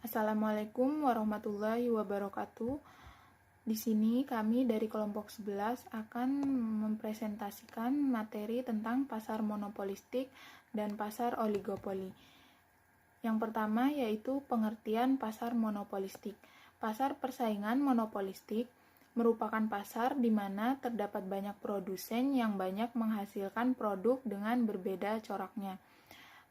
Assalamualaikum warahmatullahi wabarakatuh. Di sini kami dari kelompok 11 akan mempresentasikan materi tentang pasar monopolistik dan pasar oligopoli. Yang pertama yaitu pengertian pasar monopolistik. Pasar persaingan monopolistik merupakan pasar di mana terdapat banyak produsen yang banyak menghasilkan produk dengan berbeda coraknya.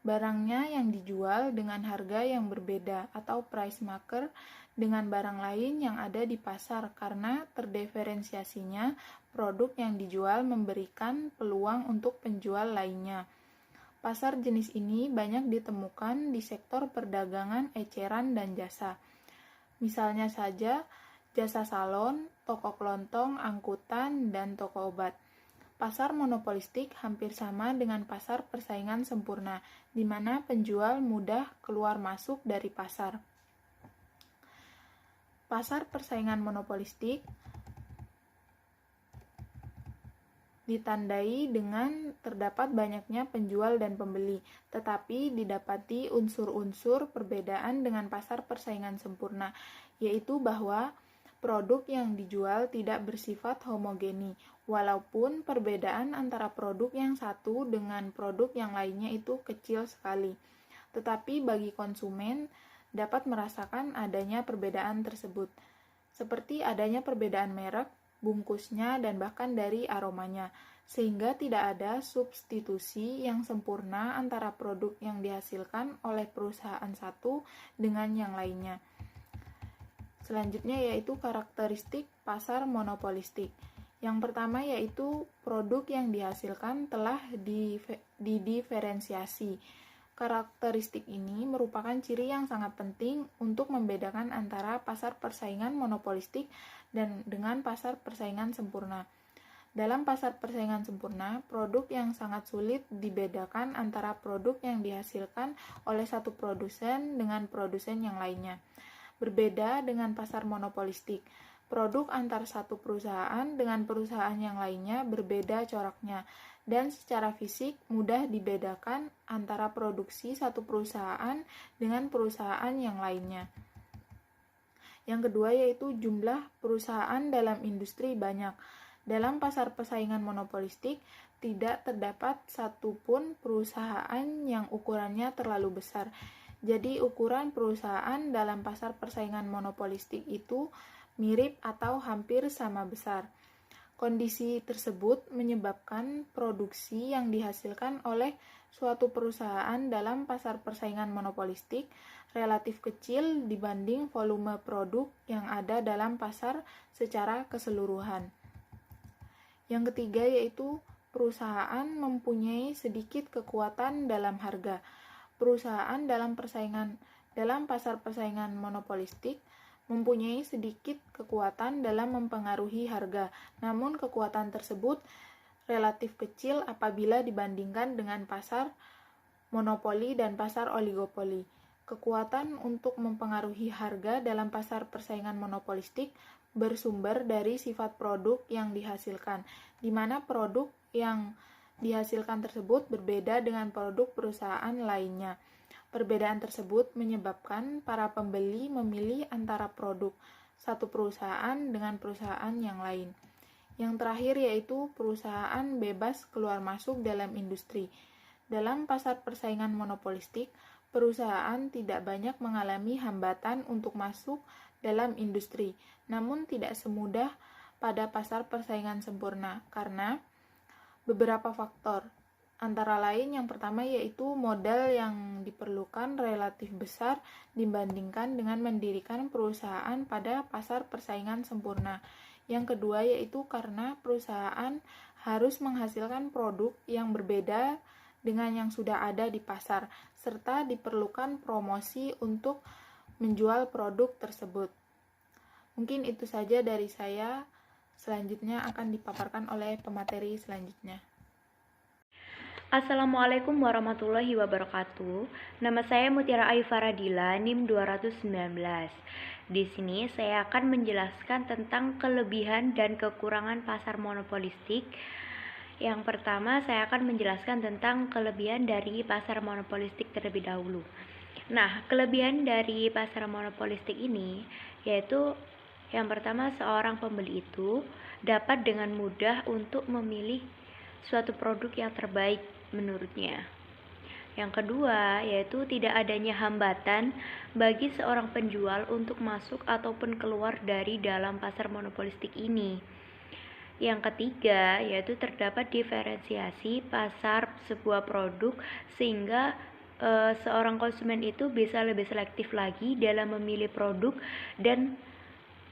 Barangnya yang dijual dengan harga yang berbeda atau price marker dengan barang lain yang ada di pasar karena terdiferensiasinya produk yang dijual memberikan peluang untuk penjual lainnya. Pasar jenis ini banyak ditemukan di sektor perdagangan eceran dan jasa. Misalnya saja jasa salon, toko kelontong, angkutan, dan toko obat. Pasar monopolistik hampir sama dengan pasar persaingan sempurna, di mana penjual mudah keluar masuk dari pasar. Pasar persaingan monopolistik ditandai dengan terdapat banyaknya penjual dan pembeli, tetapi didapati unsur-unsur perbedaan dengan pasar persaingan sempurna, yaitu bahwa produk yang dijual tidak bersifat homogeni, walaupun perbedaan antara produk yang satu dengan produk yang lainnya itu kecil sekali. Tetapi bagi konsumen dapat merasakan adanya perbedaan tersebut, seperti adanya perbedaan merek, bungkusnya, dan bahkan dari aromanya, sehingga tidak ada substitusi yang sempurna antara produk yang dihasilkan oleh perusahaan satu dengan yang lainnya. Selanjutnya yaitu karakteristik pasar monopolistik. Yang pertama yaitu produk yang dihasilkan telah didiferensiasi. Karakteristik ini merupakan ciri yang sangat penting untuk membedakan antara pasar persaingan monopolistik dan dengan pasar persaingan sempurna. Dalam pasar persaingan sempurna, produk yang sangat sulit dibedakan antara produk yang dihasilkan oleh satu produsen dengan produsen yang lainnya. Berbeda dengan pasar monopolistik, produk antar satu perusahaan dengan perusahaan yang lainnya berbeda coraknya, dan secara fisik mudah dibedakan antara produksi satu perusahaan dengan perusahaan yang lainnya. Yang kedua yaitu jumlah perusahaan dalam industri banyak. Dalam pasar persaingan monopolistik, tidak terdapat satupun perusahaan yang ukurannya terlalu besar. Jadi ukuran perusahaan dalam pasar persaingan monopolistik itu mirip atau hampir sama besar. Kondisi tersebut menyebabkan produksi yang dihasilkan oleh suatu perusahaan dalam pasar persaingan monopolistik relatif kecil dibanding volume produk yang ada dalam pasar secara keseluruhan. Yang ketiga yaitu perusahaan mempunyai sedikit kekuatan dalam harga. Perusahaan dalam pasar persaingan monopolistik mempunyai sedikit kekuatan dalam mempengaruhi harga, namun kekuatan tersebut relatif kecil apabila dibandingkan dengan pasar monopoli dan pasar oligopoli. Kekuatan untuk mempengaruhi harga dalam pasar persaingan monopolistik bersumber dari sifat produk yang dihasilkan, di mana produk yang dihasilkan tersebut berbeda dengan produk perusahaan lainnya. Perbedaan tersebut menyebabkan para pembeli memilih antara produk satu perusahaan dengan perusahaan yang lain. Yang terakhir yaitu perusahaan bebas keluar masuk dalam industri. Dalam pasar persaingan monopolistik, perusahaan tidak banyak mengalami hambatan untuk masuk dalam industri, namun tidak semudah pada pasar persaingan sempurna karena beberapa faktor. Antara lain yang pertama yaitu modal yang diperlukan relatif besar dibandingkan dengan mendirikan perusahaan pada pasar persaingan sempurna. Yang kedua yaitu karena perusahaan harus menghasilkan produk yang berbeda dengan yang sudah ada di pasar, serta diperlukan promosi untuk menjual produk tersebut. Mungkin itu saja dari saya. Selanjutnya akan dipaparkan oleh pemateri selanjutnya. Assalamualaikum warahmatullahi wabarakatuh. Nama saya Mutiara Ayu Faradila, NIM 219. Di sini saya akan menjelaskan tentang kelebihan dan kekurangan pasar monopolistik. Yang pertama, saya akan menjelaskan tentang kelebihan dari pasar monopolistik terlebih dahulu. Nah, kelebihan dari pasar monopolistik ini yaitu yang pertama, seorang pembeli itu dapat dengan mudah untuk memilih suatu produk yang terbaik menurutnya. Yang kedua, yaitu tidak adanya hambatan bagi seorang penjual untuk masuk ataupun keluar dari dalam pasar monopolistik ini. Yang ketiga, yaitu terdapat diferensiasi pasar sebuah produk sehingga seorang konsumen itu bisa lebih selektif lagi dalam memilih produk dan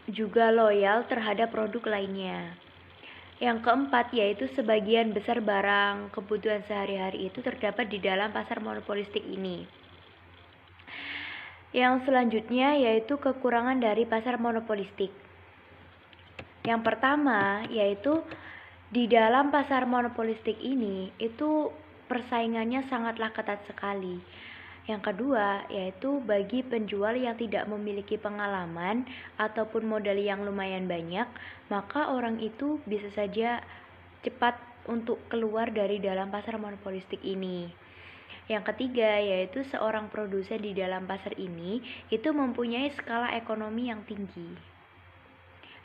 juga loyal terhadap produk lainnya. Yang keempat, yaitu sebagian besar barang kebutuhan sehari-hari itu terdapat di dalam pasar monopolistik ini. Yang selanjutnya yaitu kekurangan dari pasar monopolistik. Yang pertama, yaitu di dalam pasar monopolistik ini itu persaingannya sangatlah ketat sekali. Yang kedua, yaitu bagi penjual yang tidak memiliki pengalaman ataupun modal yang lumayan banyak, maka orang itu bisa saja cepat untuk keluar dari dalam pasar monopolistik ini. Yang ketiga, yaitu seorang produsen di dalam pasar ini itu mempunyai skala ekonomi yang tinggi.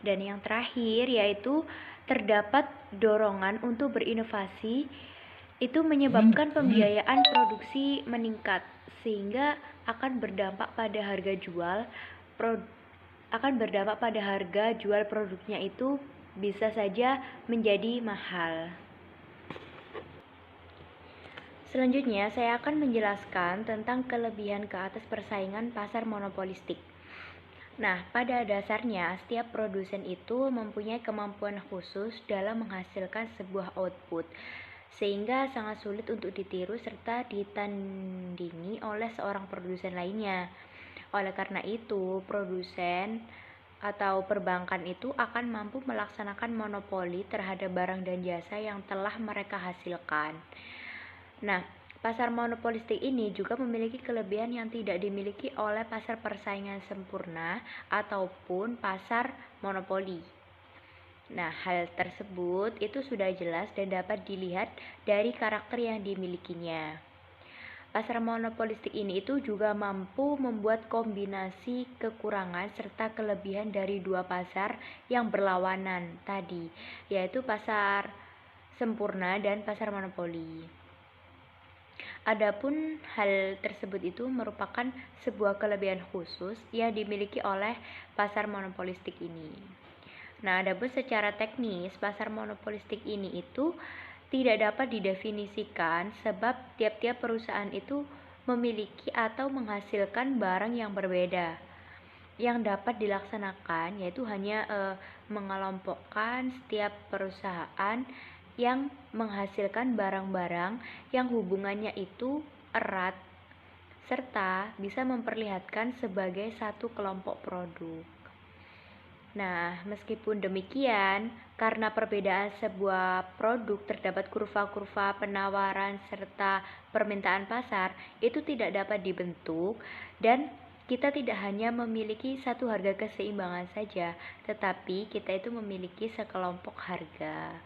Dan yang terakhir, yaitu terdapat dorongan untuk berinovasi itu menyebabkan pembiayaan produksi meningkat sehingga akan berdampak pada harga jual produknya itu bisa saja menjadi mahal. Selanjutnya saya akan menjelaskan tentang kelebihan ke atas persaingan pasar monopolistik. Nah, pada dasarnya setiap produsen itu mempunyai kemampuan khusus dalam menghasilkan sebuah output sehingga sangat sulit untuk ditiru serta ditandingi oleh seorang produsen lainnya. Oleh karena itu, produsen atau perbankan itu akan mampu melaksanakan monopoli terhadap barang dan jasa yang telah mereka hasilkan. Nah, pasar monopolistik ini juga memiliki kelebihan yang tidak dimiliki oleh pasar persaingan sempurna ataupun pasar monopoli. Nah, hal tersebut itu sudah jelas dan dapat dilihat dari karakter yang dimilikinya. Pasar monopolistik ini itu juga mampu membuat kombinasi kekurangan serta kelebihan dari dua pasar yang berlawanan tadi, yaitu pasar sempurna dan pasar monopoli. Adapun hal tersebut itu merupakan sebuah kelebihan khusus yang dimiliki oleh pasar monopolistik ini. Nah, adapun secara teknis, pasar monopolistik ini itu tidak dapat didefinisikan sebab tiap-tiap perusahaan itu memiliki atau menghasilkan barang yang berbeda. Yang dapat dilaksanakan yaitu hanya mengelompokkan setiap perusahaan yang menghasilkan barang-barang yang hubungannya itu erat serta bisa memperlihatkan sebagai satu kelompok produk. Nah, meskipun demikian, karena perbedaan sebuah produk terdapat kurva-kurva penawaran serta permintaan pasar, itu tidak dapat dibentuk dan kita tidak hanya memiliki satu harga keseimbangan saja, tetapi kita itu memiliki sekelompok harga.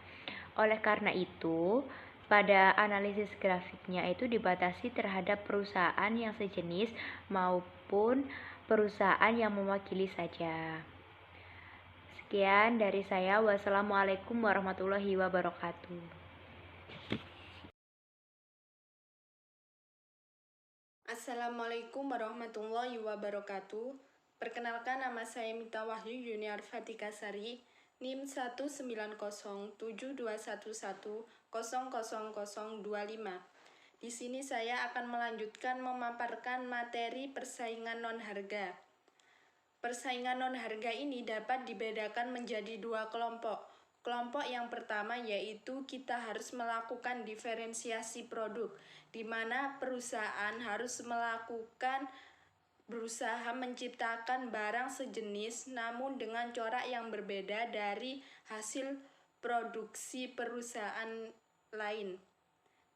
Oleh karena itu, pada analisis grafiknya itu dibatasi terhadap perusahaan yang sejenis maupun perusahaan yang mewakili saja. Sekian dari saya. Wassalamualaikum warahmatullahi wabarakatuh. Assalamualaikum warahmatullahi wabarakatuh. Perkenalkan, nama saya Mita Wahyu Junior Fatika Sari, NIM 1907211000025. Di sini saya akan melanjutkan memaparkan materi persaingan non-harga. Persaingan non-harga ini dapat dibedakan menjadi dua kelompok. Kelompok yang pertama yaitu kita harus melakukan diferensiasi produk, di mana perusahaan harus berusaha menciptakan barang sejenis namun dengan corak yang berbeda dari hasil produksi perusahaan lain.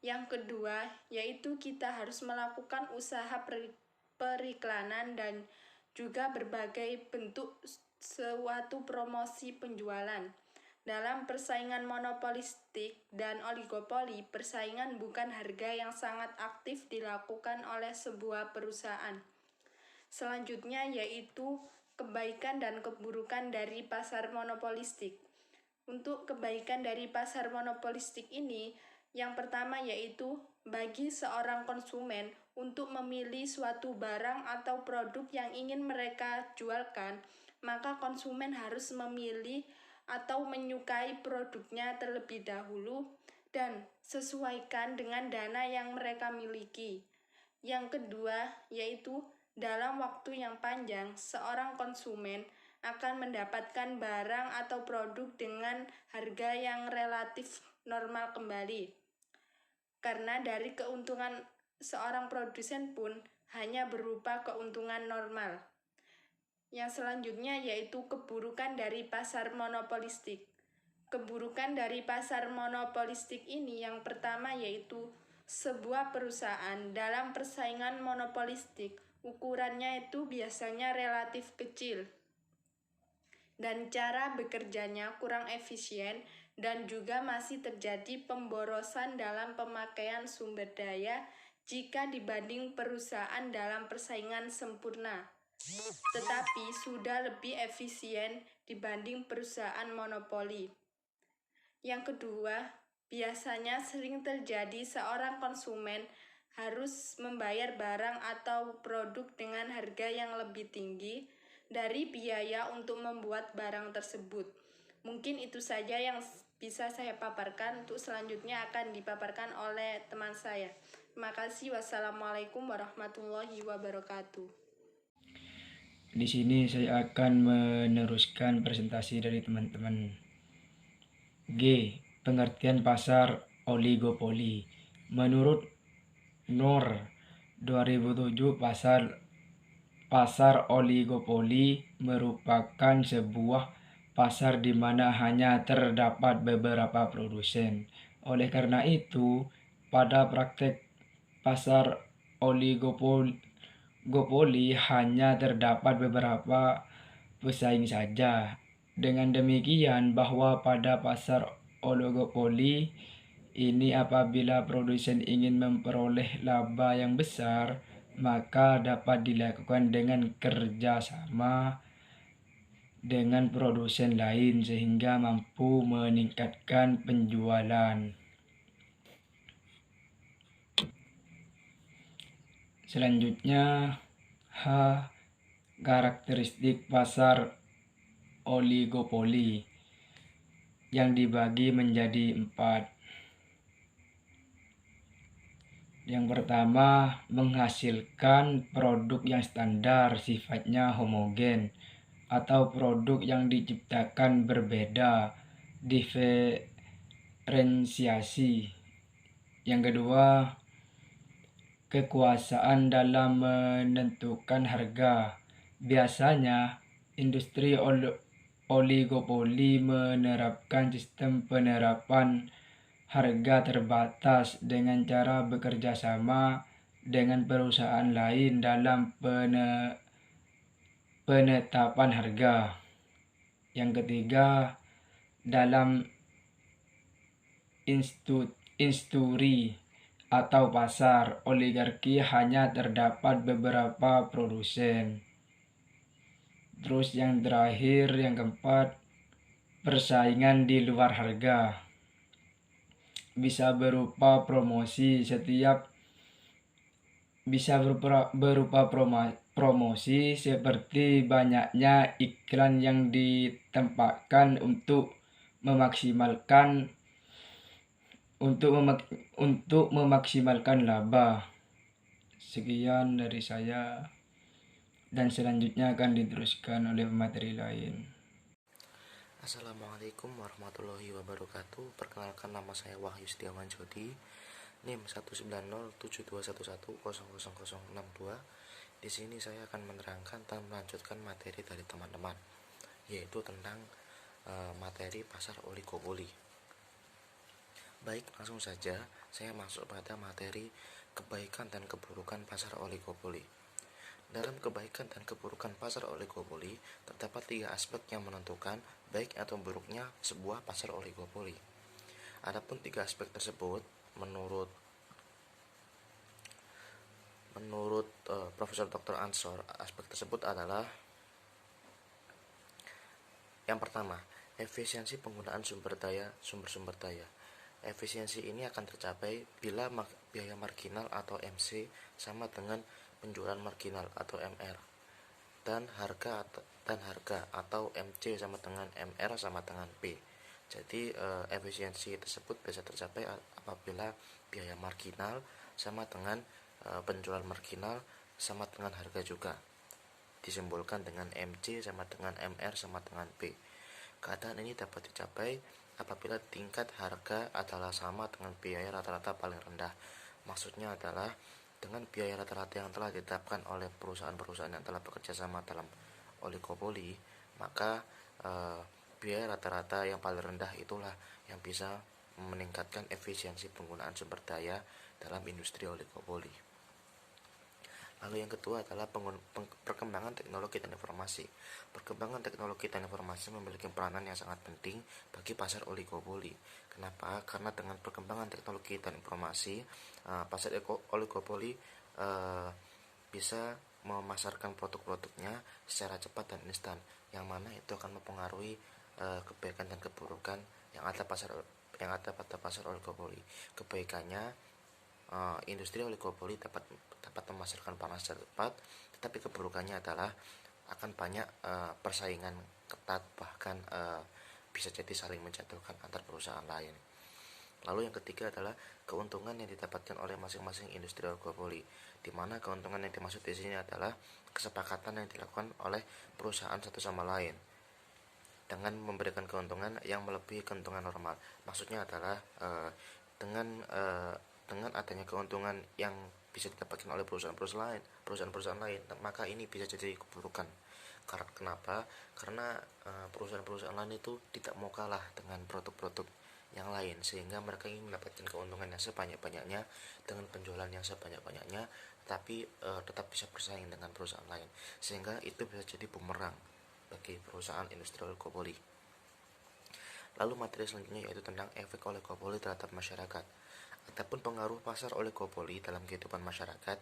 Yang kedua, yaitu kita harus melakukan usaha periklanan dan juga berbagai bentuk suatu promosi penjualan. Dalam persaingan monopolistik dan oligopoli, persaingan bukan harga yang sangat aktif dilakukan oleh sebuah perusahaan. Selanjutnya yaitu kebaikan dan keburukan dari pasar monopolistik. Untuk kebaikan dari pasar monopolistik ini, yang pertama yaitu bagi seorang konsumen untuk memilih suatu barang atau produk yang ingin mereka jualkan, maka konsumen harus memilih atau menyukai produknya terlebih dahulu dan sesuaikan dengan dana yang mereka miliki. Yang kedua yaitu dalam waktu yang panjang, seorang konsumen akan mendapatkan barang atau produk dengan harga yang relatif normal kembali. Karena dari keuntungan seorang produsen pun hanya berupa keuntungan normal. Yang selanjutnya yaitu keburukan dari pasar monopolistik. Keburukan dari pasar monopolistik ini yang pertama yaitu sebuah perusahaan dalam persaingan monopolistik ukurannya itu biasanya relatif kecil dan cara bekerjanya kurang efisien dan juga masih terjadi pemborosan dalam pemakaian sumber daya jika dibanding perusahaan dalam persaingan sempurna, tetapi sudah lebih efisien dibanding perusahaan monopoli. Yang kedua, biasanya sering terjadi seorang konsumen harus membayar barang atau produk dengan harga yang lebih tinggi dari biaya untuk membuat barang tersebut. Mungkin itu saja yang bisa saya paparkan. Untuk selanjutnya akan dipaparkan oleh teman saya. Terima kasih. Wassalamualaikum warahmatullahi wabarakatuh. Di sini saya akan meneruskan presentasi dari teman-teman. G. Pengertian pasar oligopoli. Menurut NOR 2007, pasar oligopoli merupakan sebuah pasar di mana hanya terdapat beberapa produsen. Oleh karena itu, pada praktek pasar oligopoli hanya terdapat beberapa pesaing saja. Dengan demikian, bahwa pada pasar oligopoli ini apabila produsen ingin memperoleh laba yang besar, maka dapat dilakukan dengan kerjasama dengan produsen lain sehingga mampu meningkatkan penjualan. Selanjutnya, H. Karakteristik pasar oligopoli yang dibagi menjadi 4. Yang pertama, menghasilkan produk yang standar sifatnya homogen atau produk yang diciptakan berbeda, diferensiasi. Yang kedua, kekuasaan dalam menentukan harga. Biasanya, industri oligopoli menerapkan sistem penerapan harga terbatas dengan cara bekerja sama dengan perusahaan lain dalam penetapan harga. Yang ketiga, dalam industri atau pasar oligarki hanya terdapat beberapa produsen. Terus yang terakhir, yang keempat, persaingan di luar harga. Bisa berupa promosi promosi seperti banyaknya iklan yang ditempatkan untuk memaksimalkan laba. Sekian dari saya, dan selanjutnya akan diteruskan oleh pemateri lain. Assalamualaikum warahmatullahi wabarakatuh. Perkenalkan, nama saya Wahyu Setiawan Jodi, NIM 1907211000062. Di sini saya akan menerangkan dan melanjutkan materi dari teman-teman, yaitu tentang materi pasar oligopoli. Baik, langsung saja saya masuk pada materi kebaikan dan keburukan pasar oligopoli. Dalam kebaikan dan keburukan pasar oligopoli, terdapat 3 aspek yang menentukan baik atau buruknya sebuah pasar oligopoli. Adapun 3 aspek tersebut, menurut Profesor Dr. Ansor, aspek tersebut adalah yang pertama, efisiensi penggunaan sumber daya. Efisiensi ini akan tercapai bila biaya marginal atau MC sama dengan penjualan marginal atau MR, dan harga atau MC sama dengan MR sama dengan P. Jadi efisiensi tersebut bisa tercapai apabila biaya marginal sama dengan penjualan marginal sama dengan harga juga, disimbolkan dengan MC sama dengan MR sama dengan P. Keadaan ini dapat dicapai apabila tingkat harga adalah sama dengan biaya rata-rata paling rendah. Maksudnya adalah dengan biaya rata-rata yang telah ditetapkan oleh perusahaan-perusahaan yang telah bekerja sama dalam oligopoli, maka biaya rata-rata yang paling rendah itulah yang bisa meningkatkan efisiensi penggunaan sumber daya dalam industri oligopoli. Lalu yang kedua adalah perkembangan teknologi dan informasi. Perkembangan teknologi dan informasi memiliki peranan yang sangat penting bagi pasar oligopoli. Kenapa? Karena dengan perkembangan teknologi dan informasi, pasar oligopoli bisa memasarkan produk-produknya secara cepat dan instan, yang mana itu akan mempengaruhi kebaikan dan keburukan yang ada pada pasar oligopoli. Kebaikannya, industri oligopoli dapat memasarkan barang secara cepat, tetapi keburukannya adalah akan banyak persaingan ketat, bahkan bisa jadi saling menjatuhkan antar perusahaan lain. Lalu yang ketiga adalah keuntungan yang didapatkan oleh masing-masing industri oligopoli, di mana keuntungan yang dimaksud di sini adalah kesepakatan yang dilakukan oleh perusahaan satu sama lain dengan memberikan keuntungan yang melebihi keuntungan normal. Maksudnya adalah dengan adanya keuntungan yang bisa didapatkan oleh perusahaan-perusahaan lain, maka ini bisa jadi keburukan. Kenapa? Karena perusahaan-perusahaan lain itu tidak mau kalah dengan produk-produk yang lain, sehingga mereka ingin mendapatkan keuntungan yang sebanyak-banyaknya dengan penjualan yang sebanyak-banyaknya, tapi tetap bisa bersaing dengan perusahaan lain, sehingga itu bisa jadi bumerang bagi perusahaan industri oligopoli. Lalu materi selanjutnya yaitu tentang efek oligopoli terhadap masyarakat. Adapun pengaruh pasar oligopoli dalam kehidupan masyarakat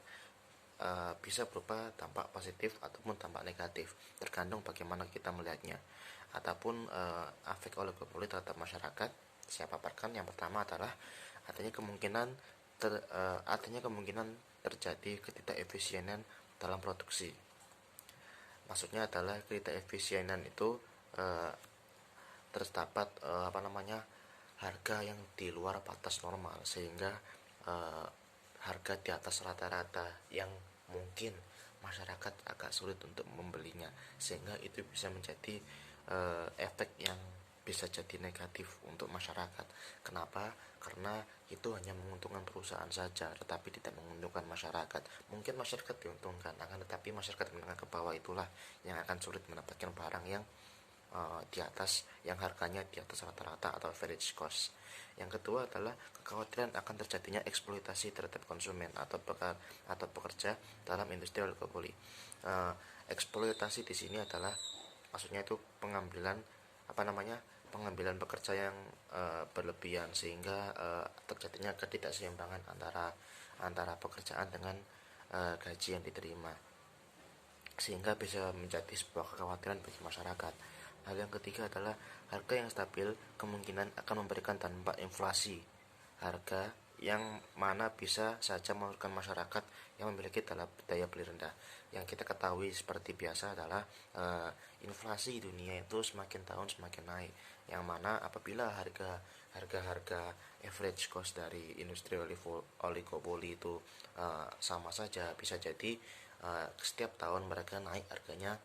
bisa berupa dampak positif ataupun dampak negatif, tergantung bagaimana kita melihatnya. Adapun efek oligopoli terhadap masyarakat, saya paparkan. Yang pertama adalah adanya kemungkinan terjadi ketidakefisienan dalam produksi. Maksudnya adalah ketidakefisienan itu terdapat harga yang di luar batas normal, sehingga harga di atas rata-rata yang mungkin masyarakat agak sulit untuk membelinya, sehingga itu bisa menjadi efek yang bisa jadi negatif untuk masyarakat. Kenapa? Karena itu hanya menguntungkan perusahaan saja, tetapi tidak menguntungkan masyarakat. Mungkin masyarakat diuntungkan, tetapi masyarakat menengah ke bawah itulah yang akan sulit mendapatkan barang yang di atas, yang harganya di atas rata-rata atau average cost. Yang kedua adalah kekhawatiran akan terjadinya eksploitasi terhadap konsumen atau pekerja dalam industri oligopoli. Eksploitasi di sini adalah maksudnya itu pengambilan pekerja yang berlebihan, sehingga terjadinya ketidakseimbangan antara pekerjaan dengan gaji yang diterima, sehingga bisa menjadi sebuah kekhawatiran bagi masyarakat. Hal yang ketiga adalah harga yang stabil kemungkinan akan memberikan dampak inflasi harga, yang mana bisa saja merugikan masyarakat yang memiliki daya beli rendah. Yang kita ketahui seperti biasa adalah inflasi dunia itu semakin tahun semakin naik, yang mana apabila harga average cost dari industri oligopoli itu sama saja, bisa jadi setiap tahun mereka naik harganya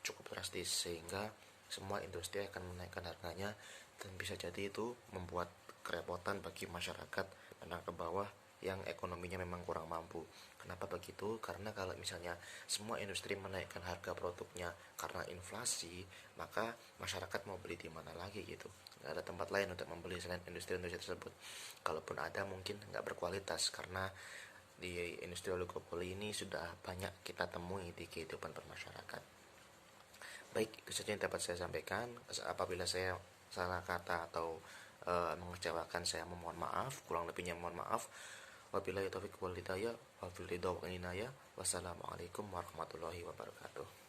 cukup drastis, sehingga semua industri akan menaikkan harganya, dan bisa jadi itu membuat kerepotan bagi masyarakat menengah ke bawah yang ekonominya memang kurang mampu. Kenapa begitu? Karena kalau misalnya semua industri menaikkan harga produknya karena inflasi, maka masyarakat mau beli di mana lagi gitu? Nggak ada tempat lain untuk membeli selain industri-industri tersebut. Kalaupun ada, mungkin nggak berkualitas, karena di industri oligopoli ini sudah banyak kita temui di kehidupan bermasyarakat. Baik, itu saja yang dapat saya sampaikan. Apabila saya salah kata atau mengecewakan, saya memohon maaf. Kurang lebihnya mohon maaf. Wabillahi taufiq wal hidayah, wabil ridha wal inayah. Wassalamualaikum warahmatullahi wabarakatuh.